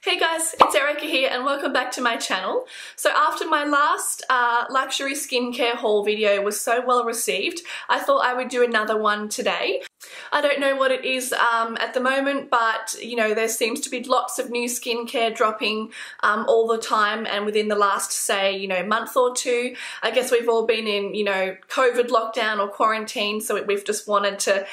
Hey guys, it's Erica here and welcome back to my channel. So after my last luxury skincare haul video was so well received, I thought I would do another one today. I don't know what it is at the moment, but you know, there seems to be lots of new skincare dropping all the time, and within the last, say, you know, month or two. I guess we've all been in, you know, COVID lockdown or quarantine, so we've just wanted to,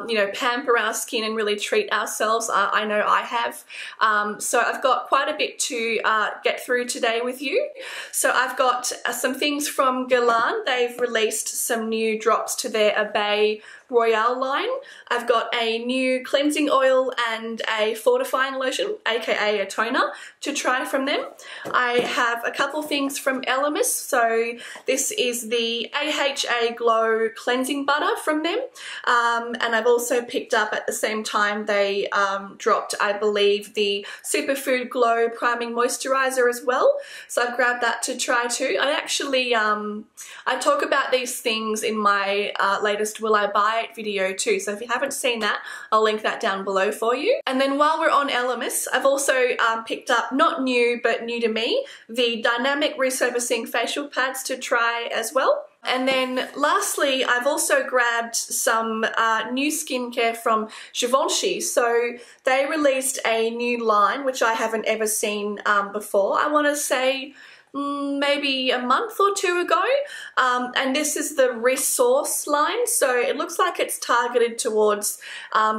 you know, pamper our skin and really treat ourselves. I know I have. So I've got quite a bit to get through today with you. So I've got some things from Guerlain. They've released some new drops to their ABEILLE Royale line. I've got a new cleansing oil and a fortifying lotion, aka a toner, to try from them. I have a couple things from ELEMIS. So this is the AHA Glow cleansing butter from them, and I've also picked up at the same time they dropped, I believe, the Superfood Glow priming moisturizer as well. So I've grabbed that to try too. I actually I talk about these things in my latest Will I Buy It video too, so if you haven't seen that, I'll link that down below for you. And then while we're on ELEMIS, I've also picked up, not new but new to me, the Dynamic Resurfacing facial pads to try as well. And then lastly, I've also grabbed some new skincare from Givenchy. So they released a new line which I haven't ever seen before. I want to say maybe a month or two ago, and this is the RESSOURCE line. So it looks like it's targeted towards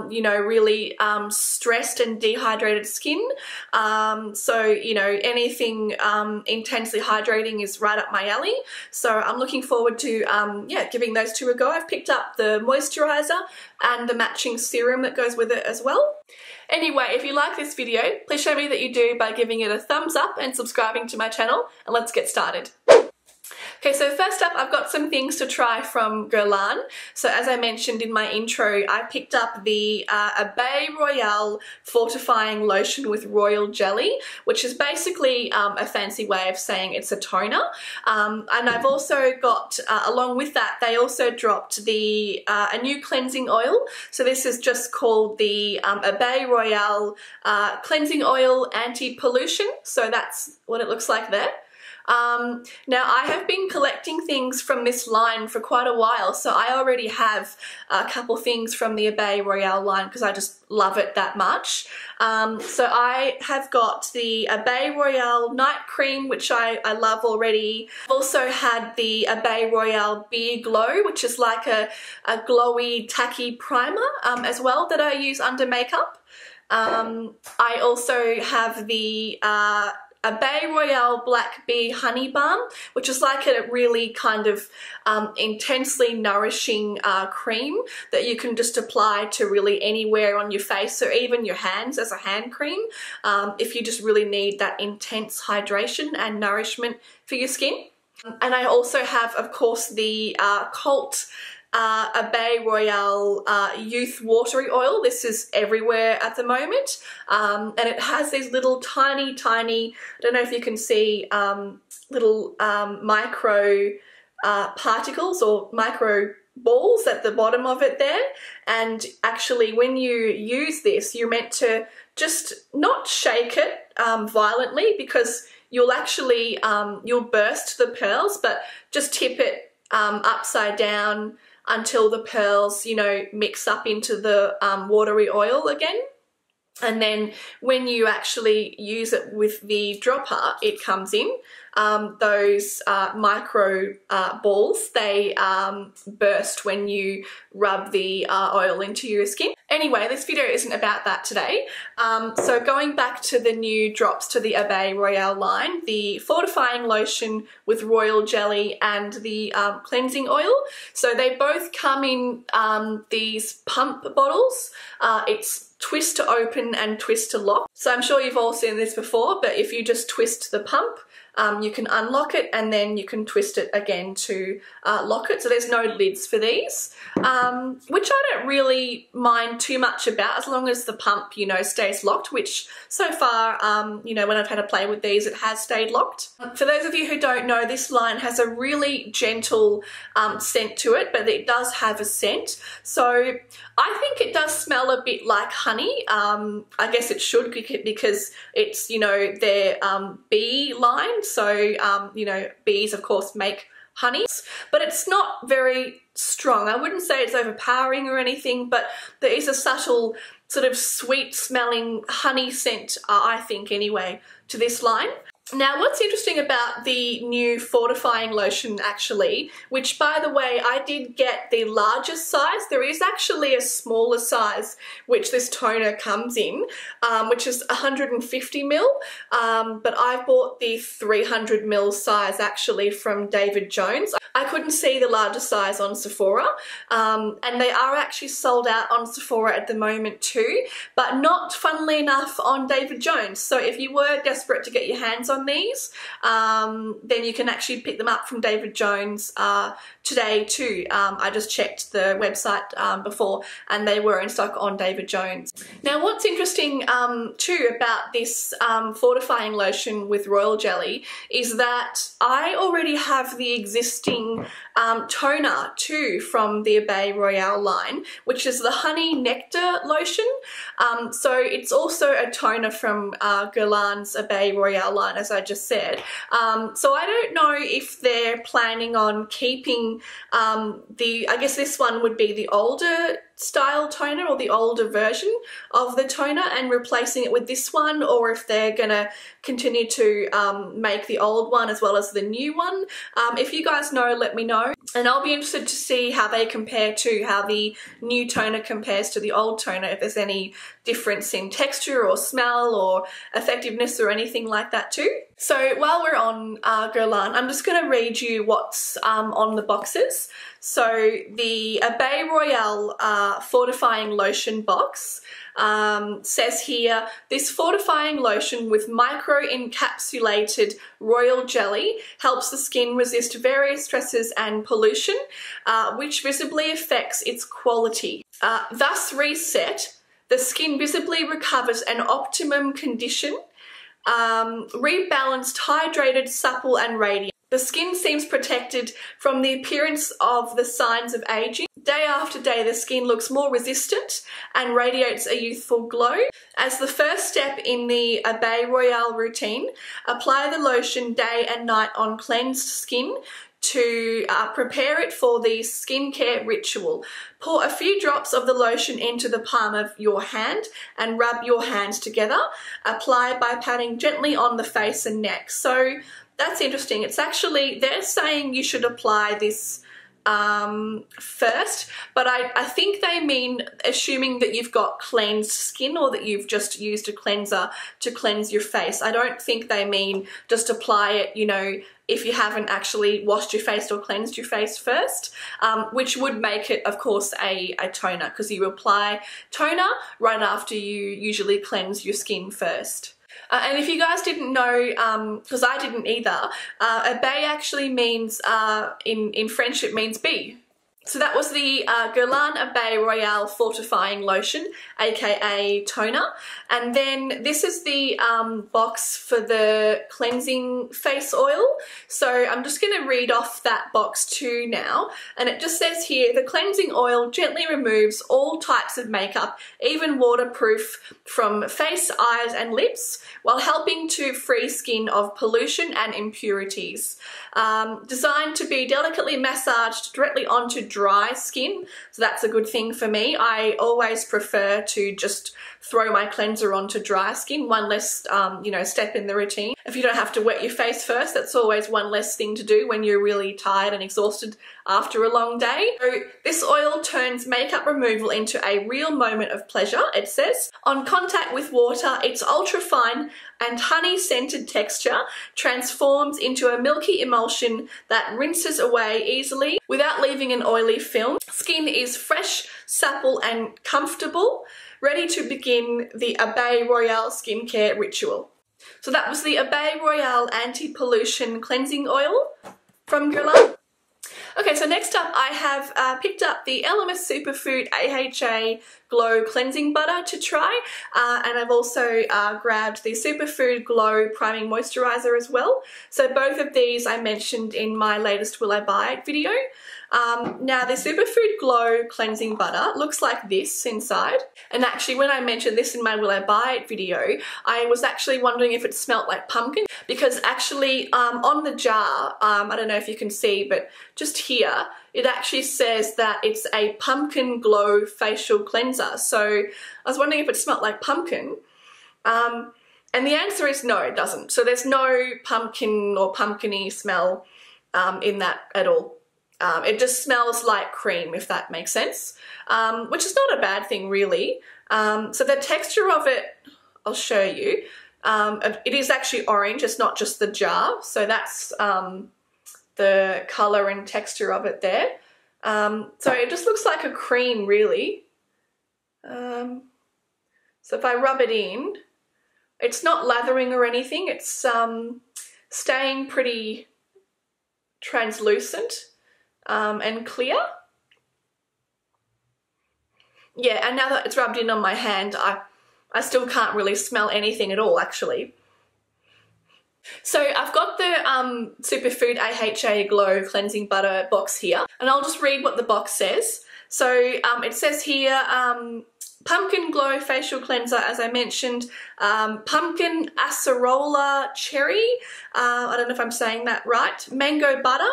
you know, really stressed and dehydrated skin. So you know, anything intensely hydrating is right up my alley, so I'm looking forward to yeah, giving those two a go. I've picked up the moisturizer and the matching serum that goes with it as well. Anyway, if you like this video, please show me that you do by giving it a thumbs up and subscribing to my channel, and let's get started. Okay, so first up, I've got some things to try from Guerlain. So as I mentioned in my intro, I picked up the ABEILLE Royale Fortifying Lotion with Royal Jelly, which is basically a fancy way of saying it's a toner. And I've also got, along with that, they also dropped the a new cleansing oil. So this is just called the ABEILLE Royale Cleansing Oil Anti-Pollution. So that's what it looks like there. Now I have been collecting things from this line for quite a while, so I already have a couple things from the ABEILLE Royale line because I just love it that much. So I have got the ABEILLE Royale Night Cream, which I love already. I've also had the ABEILLE Royale Beer Glow, which is like a glowy, tacky primer as well that I use under makeup. I also have the ABEILLE Royale Black Bee Honey Balm, which is like a really kind of intensely nourishing cream that you can just apply to really anywhere on your face or even your hands as a hand cream if you just really need that intense hydration and nourishment for your skin. And I also have, of course, the cult ABEILLE Royale Youth Watery Oil. This is everywhere at the moment, and it has these little tiny, I don't know if you can see, little micro particles or micro balls at the bottom of it there. And actually when you use this, you're meant to just not shake it violently, because you'll actually you'll burst the pearls, but just tip it upside down until the pearls, you know, mix up into the watery oil again. And then when you actually use it with the dropper, it comes in. Those micro balls, they burst when you rub the oil into your skin. Anyway, this video isn't about that today. So going back to the new drops to the ABEILLE Royale line, the Fortifying Lotion with Royal Jelly and the cleansing oil. So they both come in these pump bottles. It's twist to open and twist to lock. So I'm sure you've all seen this before, but if you just twist the pump, you can unlock it and then you can twist it again to lock it. So there's no lids for these, which I don't really mind too much about as long as the pump, you know, stays locked, which so far, you know, when I've had to play with these, it has stayed locked. For those of you who don't know, this line has a really gentle scent to it, but it does have a scent. So I think it does smell a bit like honey. I guess it should because it's, you know, their bee line. So, you know, bees of course make honey, but it's not very strong. I wouldn't say it's overpowering or anything, but there is a subtle sort of sweet smelling honey scent, I think anyway, to this line. Now, what's interesting about the new Fortifying Lotion actually, which by the way, I did get the largest size. There is actually a smaller size which this toner comes in, which is 150 ml, but I bought the 300 ml size actually from David Jones. I couldn't see the larger size on Sephora, and they are actually sold out on Sephora at the moment too, but not, funnily enough, on David Jones. So if you were desperate to get your hands on these, then you can actually pick them up from David Jones today too. I just checked the website before and they were in stock on David Jones. Now what's interesting too about this fortifying lotion with royal jelly is that I already have the existing toner too from the ABEILLE Royale line, which is the honey nectar lotion. So it's also a toner from Guerlain's ABEILLE Royale line, as I just said. So I don't know if they're planning on keeping I guess this one would be the older style toner or the older version of the toner and replacing it with this one, or if they're gonna continue to make the old one as well as the new one. If you guys know, let me know, and I'll be interested to see how they compare to how the new toner compares to the old toner, if there's any difference in texture or smell or effectiveness or anything like that too. So while we're on Guerlain, I'm just going to read you what's on the boxes. So the ABEILLE Royale Fortifying Lotion box says here, this fortifying lotion with micro-encapsulated royal jelly helps the skin resist various stresses and pollution, which visibly affects its quality. Thus reset, the skin visibly recovers an optimum condition, rebalanced, hydrated, supple and radiant. The skin seems protected from the appearance of the signs of aging. Day after day, the skin looks more resistant and radiates a youthful glow. As the first step in the ABEILLE Royale routine, apply the lotion day and night on cleansed skin to prepare it for the skincare ritual. Pour a few drops of the lotion into the palm of your hand and rub your hands together. Apply by patting gently on the face and neck. So that's interesting. It's actually, they're saying you should apply this first, but I think they mean assuming that you've got cleansed skin or that you've just used a cleanser to cleanse your face. I don't think they mean just apply it, you know, if you haven't actually washed your face or cleansed your face first, which would make it, of course, a toner, because you apply toner right after you usually cleanse your skin first. And if you guys didn't know, because I didn't either, ABEILLE actually means, in French it means bee. So that was the Guerlain ABEILLE Royale Fortifying Lotion, aka toner. And then this is the box for the cleansing face oil. So I'm just going to read off that box too now. And it just says here, the cleansing oil gently removes all types of makeup, even waterproof, from face, eyes and lips, while helping to free skin of pollution and impurities. Designed to be delicately massaged directly onto dry skin, so that's a good thing for me. I always prefer to just throw my cleanser onto dry skin, one less you know, step in the routine. If you don't have to wet your face first, that's always one less thing to do when you're really tired and exhausted after a long day. So this oil turns makeup removal into a real moment of pleasure, it says. On contact with water, its ultra fine and honey scented texture transforms into a milky emulsion that rinses away easily without leaving an oily film. Skin is fresh, supple and comfortable, ready to begin the ABEILLE Royale skincare ritual. So that was the ABEILLE Royale Anti-Pollution Cleansing Oil from Guerlain. Okay, so next up I have picked up the ELEMIS Superfood AHA Glow Cleansing Butter to try, and I've also grabbed the Superfood Glow Priming Moisturizer as well. So both of these I mentioned in my latest Will I Buy It video. Now the Superfood Glow Cleansing Butter looks like this inside, and actually when I mentioned this in my Will I Buy It video, I was actually wondering if it smelled like pumpkin, because actually on the jar, I don't know if you can see, but just here it actually says that it's a pumpkin glow facial cleanser. So I was wondering if it smelled like pumpkin, and the answer is no, it doesn't. So there's no pumpkin or pumpkin-y smell in that at all. It just smells like cream, if that makes sense, which is not a bad thing really. So the texture of it, I'll show you. It is actually orange, it's not just the jar, so that's the colour and texture of it there. So it just looks like a cream really. So if I rub it in, it's not lathering or anything, it's staying pretty translucent and clear. Yeah, and now that it's rubbed in on my hand, I still can't really smell anything at all actually. So I've got the Superfood AHA Glow Cleansing Butter box here, and I'll just read what the box says. So it says here, Pumpkin Glow Facial Cleanser, as I mentioned, Pumpkin Acerola Cherry, I don't know if I'm saying that right, Mango Butter,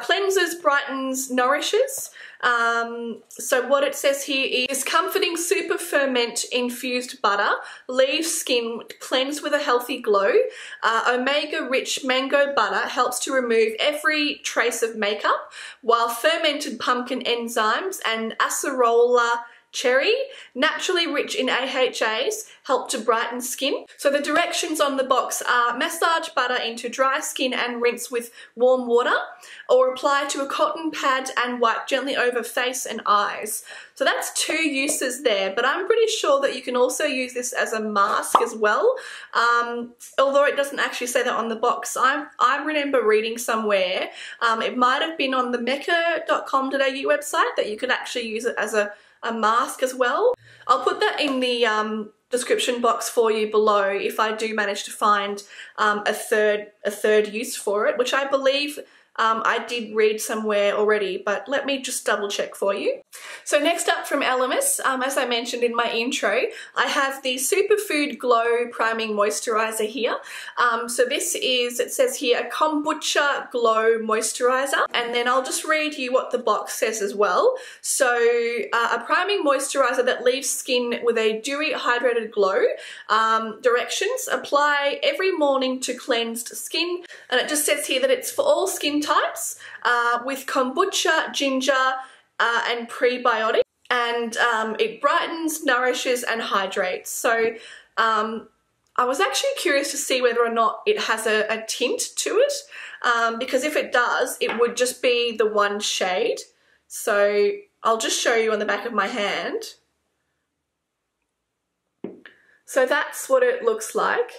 cleanses, brightens, nourishes. So what it says here is comforting super ferment infused butter, leaves skin cleansed with a healthy glow. Omega rich mango butter helps to remove every trace of makeup, while fermented pumpkin enzymes and acerola cherry, naturally rich in AHAs, help to brighten skin. So the directions on the box are massage butter into dry skin and rinse with warm water, or apply to a cotton pad and wipe gently over face and eyes. So that's 2 uses there, but I'm pretty sure that you can also use this as a mask as well. Although it doesn't actually say that on the box. I remember reading somewhere, it might have been on the mecca.com.au website, that you could actually use it as a mask as well. I'll put that in the description box for you below if I do manage to find a third use for it, which I believe I did read somewhere already, but let me just double check for you. So next up from ELEMIS, as I mentioned in my intro, I have the Superfood Glow Priming Moisturizer here. So this is, it says here, a Kombucha Glow Moisturizer, and then I'll just read you what the box says as well. So a priming moisturizer that leaves skin with a dewy hydrated glow. Directions: apply every morning to cleansed skin, and it just says here that it's for all skin types, with kombucha, ginger, and prebiotic, and it brightens, nourishes, and hydrates. So I was actually curious to see whether or not it has a tint to it, because if it does, it would just be the one shade. So I'll just show you on the back of my hand. So that's what it looks like.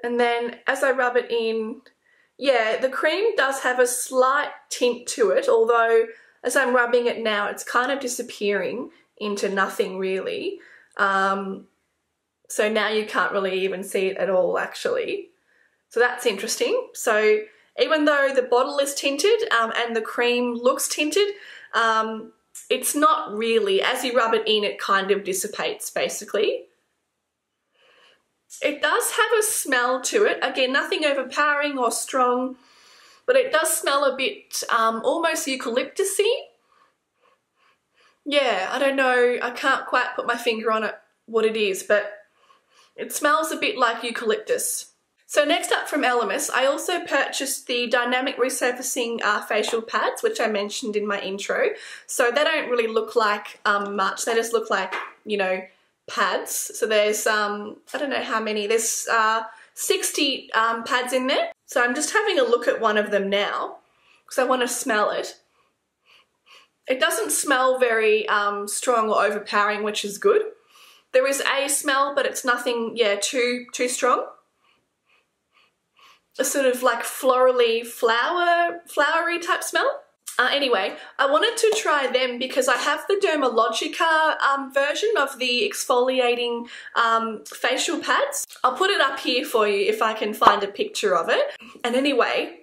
And then as I rub it in, yeah, the cream does have a slight tint to it, although as I'm rubbing it now, it's kind of disappearing into nothing really. So now you can't really even see it at all actually. So that's interesting. So even though the bottle is tinted and the cream looks tinted, it's not really. As you rub it in, it kind of dissipates basically. It does have a smell to it. Again, nothing overpowering or strong, but it does smell a bit almost eucalyptusy. Yeah, I don't know. I can't quite put my finger on it what it is, but it smells a bit like eucalyptus. So next up from ELEMIS, I also purchased the Dynamic Resurfacing facial pads, which I mentioned in my intro. So they don't really look like much. They just look like, you know, pads. So there's, I don't know how many, there's 60 pads in there. So I'm just having a look at one of them now because I want to smell it. It doesn't smell very strong or overpowering, which is good. There is a smell, but it's nothing, yeah, too strong. a sort of like florally, flowery type smell. Anyway, I wanted to try them because I have the Dermalogica version of the exfoliating facial pads. I'll put it up here for you if I can find a picture of it. And anyway,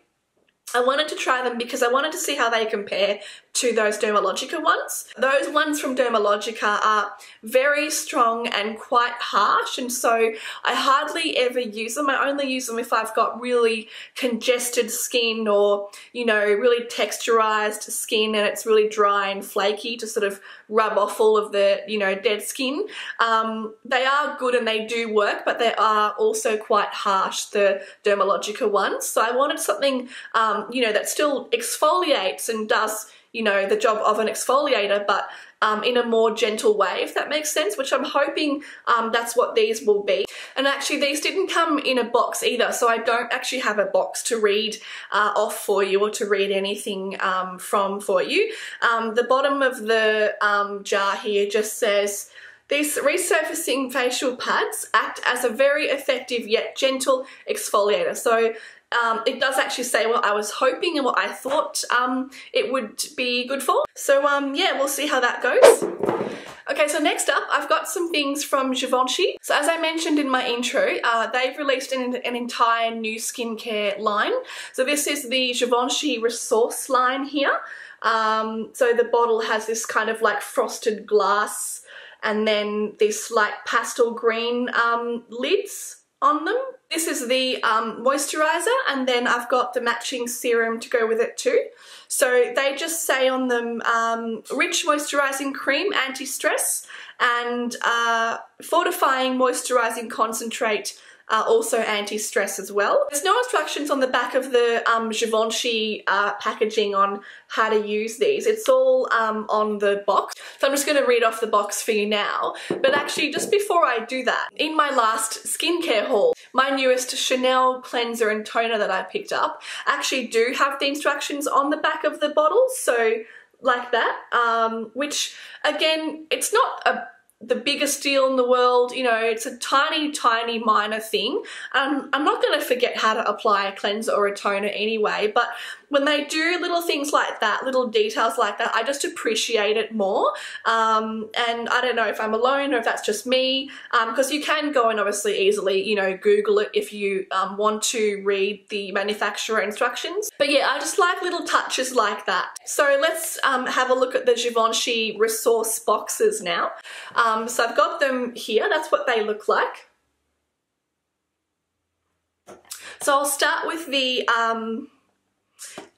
I wanted to try them because I wanted to see how they compare to those Dermalogica ones. Those ones from Dermalogica are very strong and quite harsh, and so I hardly ever use them. I only use them if I've got really congested skin or, you know, really texturized skin and it's really dry and flaky to sort of rub off all of the, you know, dead skin. They are good and they do work, but they are also quite harsh, the Dermalogica ones. So I wanted something, you know, that still exfoliates and does, you know, the job of an exfoliator, but in a more gentle way, if that makes sense, which I'm hoping that's what these will be. And actually these didn't come in a box either, so I don't actually have a box to read off for you or to read anything from for you. The bottom of the jar here just says, "These resurfacing facial pads act as a very effective yet gentle exfoliator." So it does actually say what I was hoping and what I thought it would be good for. So yeah, we'll see how that goes. Okay, so next up, I've got some things from Givenchy. So as I mentioned in my intro, they've released an entire new skincare line. So this is the Givenchy RESSOURCE line here. So the bottle has this kind of like frosted glass and then this like pastel green lids on them. This is the moisturizer, and then I've got the matching serum to go with it too. So they just say on them rich moisturizing cream, anti-stress, and fortifying moisturizing concentrate, also anti-stress as well. There's no instructions on the back of the Givenchy packaging on how to use these. It's all on the box. So I'm just going to read off the box for you now. But actually, just before I do that, in my last skincare haul, my newest Chanel cleanser and toner that I picked up actually do have the instructions on the back of the bottle. So like that, which again, it's not the biggest deal in the world, you know, it's a tiny, tiny minor thing. I'm not going to forget how to apply a cleanser or a toner anyway, but when they do little things like that, little details like that, I just appreciate it more. And I don't know if I'm alone or if that's just me, because you can go and obviously easily, you know, Google it if you want to read the manufacturer instructions. But yeah, I just like little touches like that. So let's have a look at the Givenchy RESSOURCE boxes now. So I've got them here. That's what they look like. So I'll start with the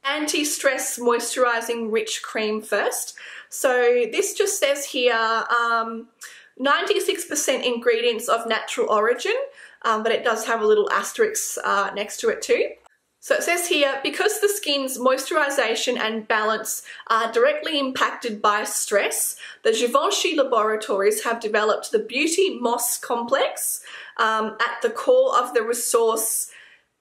anti-stress moisturizing rich cream first. So this just says here 96% ingredients of natural origin, but it does have a little asterisk next to it too. So it says here, because the skin's moisturization and balance are directly impacted by stress, the Givenchy laboratories have developed the Beauty Moss Complex at the core of the RESSOURCE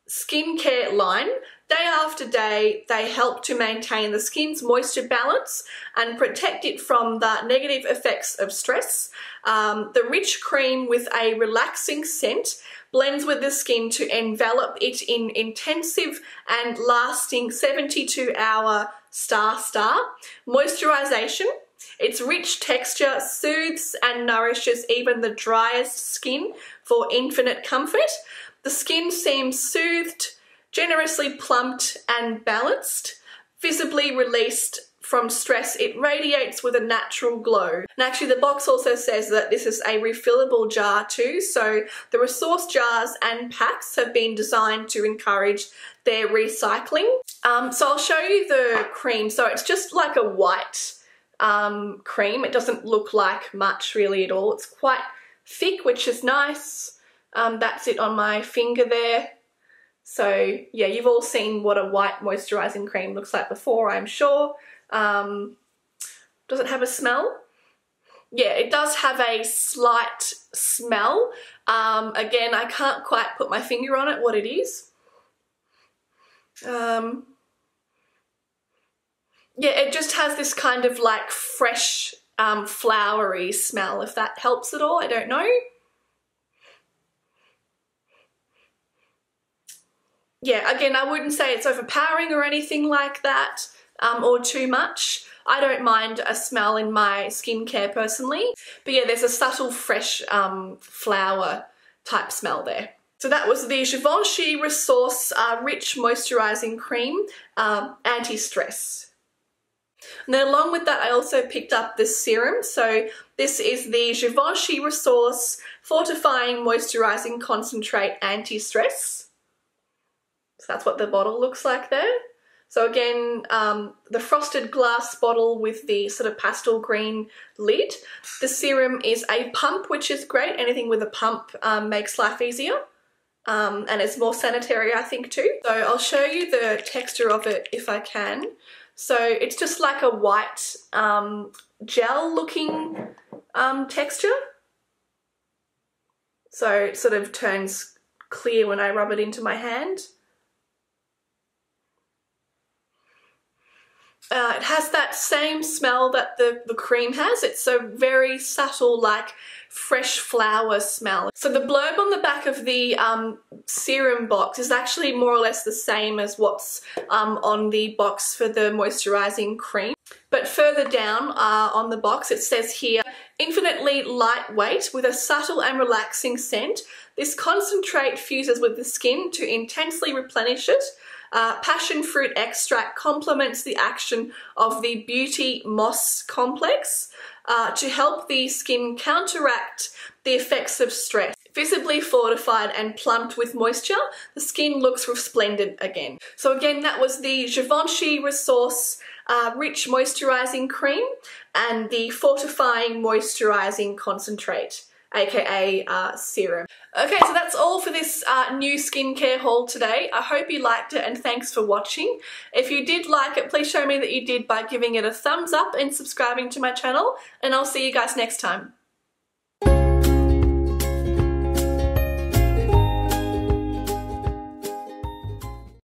skincare line. Day after day, they help to maintain the skin's moisture balance and protect it from the negative effects of stress. The rich cream with a relaxing scent blends with the skin to envelop it in intensive and lasting 72-hour star moisturization. Its rich texture soothes and nourishes even the driest skin for infinite comfort. The skin seems soothed, generously plumped and balanced, visibly released from stress. It radiates with a natural glow. And actually the box also says that this is a refillable jar too, so the RESSOURCE jars and packs have been designed to encourage their recycling. So I'll show you the cream. So it's just like a white cream. It doesn't look like much really at all. It's quite thick, which is nice. That's it on my finger there. So yeah, you've all seen what a white moisturizing cream looks like before, I'm sure. Does it have a smell? Yeah, it does have a slight smell. Again, I can't quite put my finger on it, what it is. Yeah, it just has this kind of like fresh, flowery smell, if that helps at all, I don't know. yeah, again, I wouldn't say it's overpowering or anything like that, or too much. I don't mind a smell in my skincare personally, but yeah, there's a subtle fresh flower type smell there. So that was the Givenchy RESSOURCE Rich Moisturizing Cream Anti-Stress. And then along with that, I also picked up this serum. So this is the Givenchy RESSOURCE Fortifying Moisturizing Concentrate Anti-Stress. So that's what the bottle looks like there. So again, the frosted glass bottle with the sort of pastel green lid. The serum is a pump, which is great. Anything with a pump makes life easier. And it's more sanitary, I think, too. So I'll show you the texture of it if I can. So it's just like a white gel-looking texture. So it sort of turns clear when I rub it into my hand. It has that same smell that the cream has. It's a very subtle, like, fresh flower smell. So the blurb on the back of the serum box is actually more or less the same as what's on the box for the moisturizing cream. But further down on the box it says here, infinitely lightweight with a subtle and relaxing scent. This concentrate fuses with the skin to intensely replenish it. Passion fruit extract complements the action of the Beauty Moss complex to help the skin counteract the effects of stress. Visibly fortified and plumped with moisture, the skin looks resplendent again. So again, that was the Givenchy RESSOURCE Rich Moisturizing Cream and the Fortifying Moisturizing Concentrate, aka serum. Okay, so that's all for this new skincare haul today. I hope you liked it and thanks for watching. If you did like it, please show me that you did by giving it a thumbs up and subscribing to my channel, and I'll see you guys next time.